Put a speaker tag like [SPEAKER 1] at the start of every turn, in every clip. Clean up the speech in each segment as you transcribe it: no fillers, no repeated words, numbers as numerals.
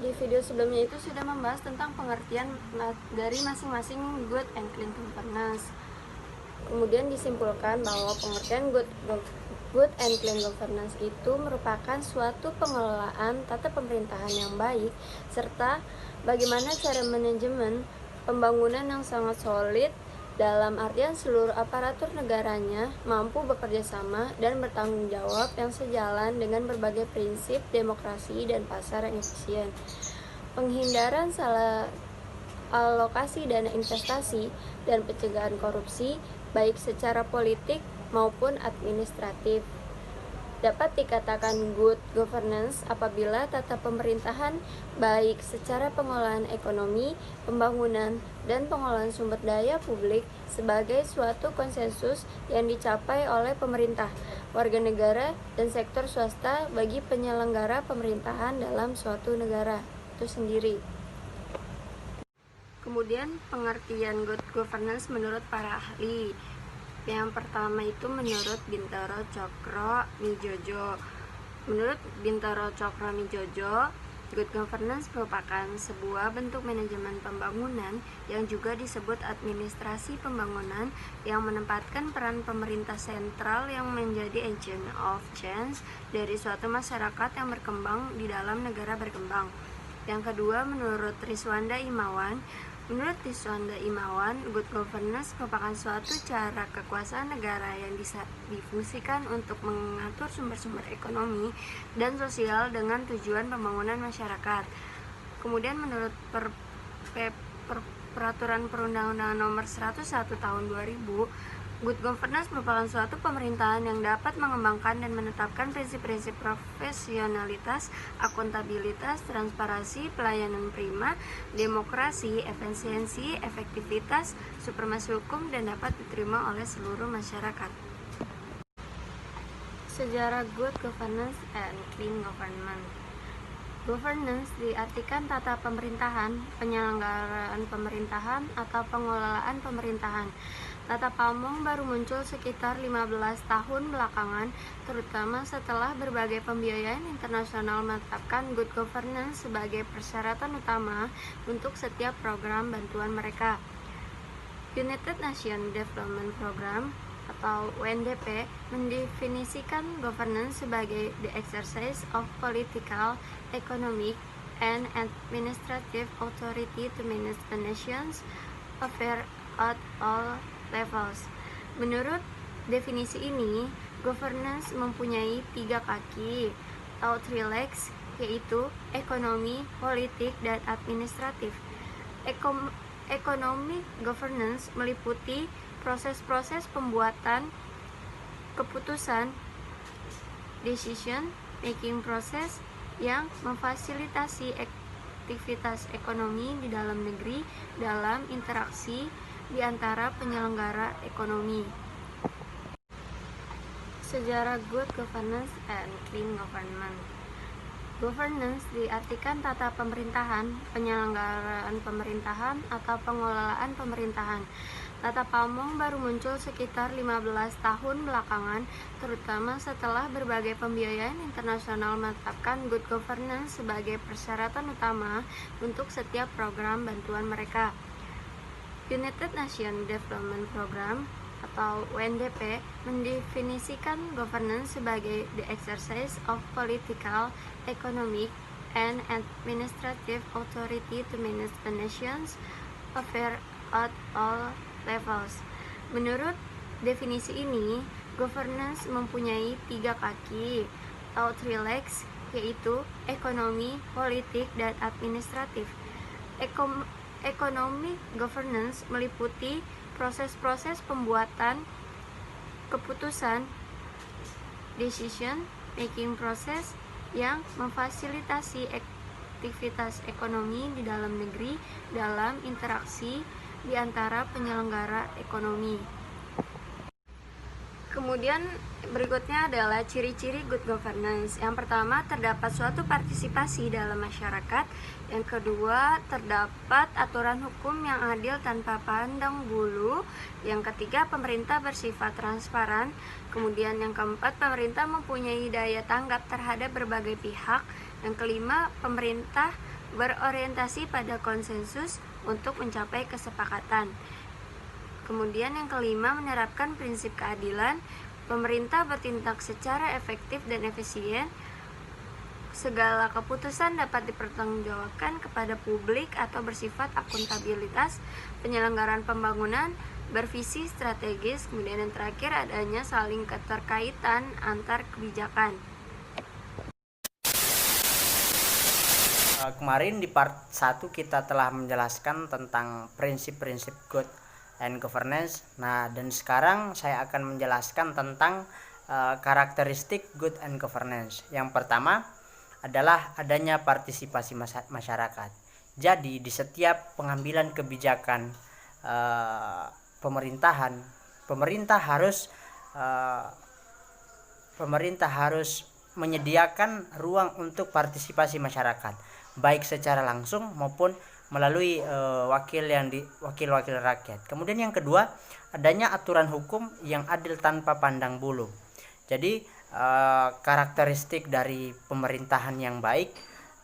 [SPEAKER 1] di video sebelumnya itu sudah membahas tentang pengertian dari masing-masing good and clean governance. Kemudian disimpulkan bahwa pengertian good and clean governance itu merupakan suatu pengelolaan tata pemerintahan yang baik serta bagaimana cara manajemen pembangunan yang sangat solid, dalam artian seluruh aparatur negaranya mampu bekerja sama dan bertanggung jawab yang sejalan dengan berbagai prinsip demokrasi dan pasar yang efisien. Penghindaran salah alokasi dana investasi dan pencegahan korupsi baik secara politik maupun administratif. Dapat dikatakan good governance apabila tata pemerintahan baik secara pengelolaan ekonomi, pembangunan, dan pengelolaan sumber daya publik sebagai suatu konsensus yang dicapai oleh pemerintah, warga negara, dan sektor swasta bagi penyelenggara pemerintahan dalam suatu negara itu sendiri. Kemudian pengertian good governance menurut para ahli. Yang pertama itu menurut Bintoro Cokroamidjojo. Menurut Bintoro Cokroamidjojo, good governance merupakan sebuah bentuk manajemen pembangunan yang juga disebut administrasi pembangunan yang menempatkan peran pemerintah sentral yang menjadi agent of change dari suatu masyarakat yang berkembang di dalam negara berkembang. Yang kedua, menurut Riswanda Imawan, good governance merupakan suatu cara kekuasaan negara yang difungsikan untuk mengatur sumber-sumber ekonomi dan sosial dengan tujuan pembangunan masyarakat. Kemudian menurut Peraturan Perundang-undangan Nomor 101 Tahun 2000, good governance merupakan suatu pemerintahan yang dapat mengembangkan dan menetapkan prinsip-prinsip profesionalitas, akuntabilitas, transparansi, pelayanan prima, demokrasi, efisiensi, efektivitas, supremasi hukum, dan dapat diterima oleh seluruh masyarakat. Sejarah good governance and clean government. Governance diartikan tata pemerintahan, penyelenggaraan pemerintahan, atau pengelolaan pemerintahan. Tata pamong baru muncul sekitar 15 tahun belakangan, terutama setelah berbagai pembiayaan internasional menetapkan good governance sebagai persyaratan utama untuk setiap program bantuan mereka. United Nations Development Program atau UNDP mendefinisikan governance sebagai the exercise of political, economic, and administrative authority to manage the nation's affairs at all levels. Menurut definisi ini, governance mempunyai 3 kaki atau 3 legs, yaitu ekonomi, politik, dan administratif. Economic governance meliputi proses-proses pembuatan keputusan decision making process yang memfasilitasi aktivitas ekonomi di dalam negeri dalam interaksi di antara penyelenggara ekonomi. Sejarah good governance and clean government. Governance diartikan tata pemerintahan, penyelenggaraan pemerintahan, atau pengelolaan pemerintahan. Tata pamong baru muncul sekitar 15 tahun belakangan, terutama setelah berbagai pembiayaan internasional menetapkan good governance sebagai persyaratan utama untuk setiap program bantuan mereka. United Nations Development Program atau UNDP mendefinisikan governance sebagai the exercise of political, economic, and administrative authority to manage the nation's affairs at all levels. Menurut definisi ini, governance mempunyai 3 kaki atau 3 legs, yaitu ekonomi, politik, dan administratif. Economic governance meliputi proses-proses pembuatan keputusan decision making process yang memfasilitasi aktivitas ekonomi di dalam negeri dalam interaksi di antara penyelenggara ekonomi. Kemudian berikutnya adalah ciri-ciri good governance. Yang pertama, terdapat suatu partisipasi dalam masyarakat. Yang kedua, terdapat aturan hukum yang adil tanpa pandang bulu. Yang ketiga, pemerintah bersifat transparan. Kemudian yang keempat, pemerintah mempunyai daya tanggap terhadap berbagai pihak. Yang kelima, pemerintah berorientasi pada konsensus untuk mencapai kesepakatan. Kemudian yang kelima, menerapkan prinsip keadilan. Pemerintah bertindak secara efektif dan efisien. Segala keputusan dapat dipertanggungjawabkan kepada publik atau bersifat akuntabilitas. Penyelenggaraan pembangunan bervisi strategis. Kemudian yang terakhir, adanya saling keterkaitan antar kebijakan.
[SPEAKER 2] Kemarin di part 1 kita telah menjelaskan tentang prinsip-prinsip good and governance. Nah, dan sekarang saya akan menjelaskan tentang karakteristik good and governance. Yang pertama adalah adanya partisipasi masyarakat. Jadi di setiap pengambilan kebijakan pemerintah harus menyediakan ruang untuk partisipasi masyarakat, baik secara langsung maupun melalui wakil-wakil rakyat. Kemudian yang kedua, adanya aturan hukum yang adil tanpa pandang bulu. Jadi karakteristik dari pemerintahan yang baik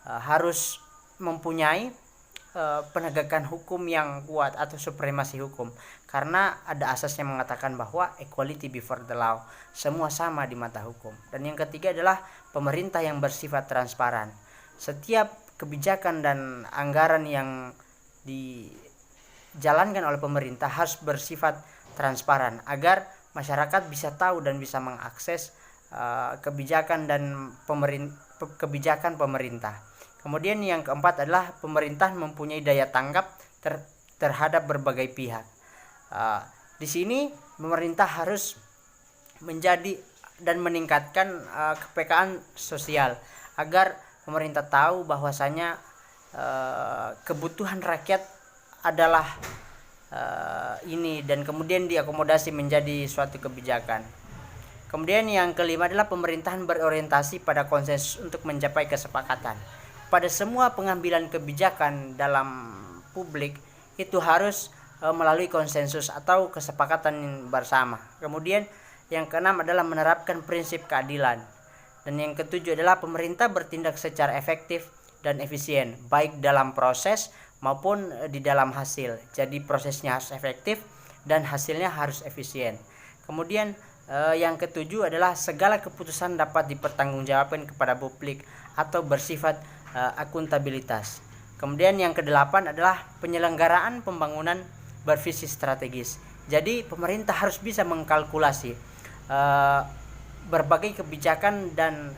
[SPEAKER 2] harus mempunyai penegakan hukum yang kuat atau supremasi hukum, karena ada asas yang mengatakan bahwa equality before the law, semua sama di mata hukum. Dan yang ketiga adalah pemerintah yang bersifat transparan. Setiap kebijakan dan anggaran yang dijalankan oleh pemerintah harus bersifat transparan agar masyarakat bisa tahu dan bisa mengakses kebijakan pemerintah. Kemudian yang keempat adalah pemerintah mempunyai daya tanggap terhadap berbagai pihak. Di sini pemerintah harus menjadi dan meningkatkan kepekaan sosial agar pemerintah tahu bahwasanya kebutuhan rakyat adalah ini, dan kemudian diakomodasi menjadi suatu kebijakan. Kemudian yang kelima adalah pemerintahan berorientasi pada konsensus untuk mencapai kesepakatan. Pada semua pengambilan kebijakan dalam publik itu harus melalui konsensus atau kesepakatan bersama. Kemudian yang keenam adalah menerapkan prinsip keadilan. Dan yang ketujuh adalah pemerintah bertindak secara efektif dan efisien, baik dalam proses maupun di dalam hasil. Jadi prosesnya harus efektif dan hasilnya harus efisien. Kemudian yang ketujuh adalah segala keputusan dapat dipertanggungjawabkan kepada publik atau bersifat akuntabilitas. Kemudian yang kedelapan adalah penyelenggaraan pembangunan bervisi strategis. Jadi pemerintah harus bisa mengkalkulasi berbagai kebijakan dan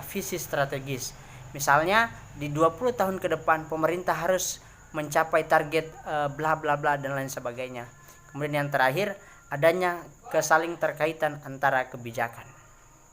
[SPEAKER 2] visi strategis. Misalnya di 20 tahun ke depan pemerintah harus mencapai target bla bla bla dan lain sebagainya. Kemudian yang terakhir, adanya kesaling terkaitan antara kebijakan.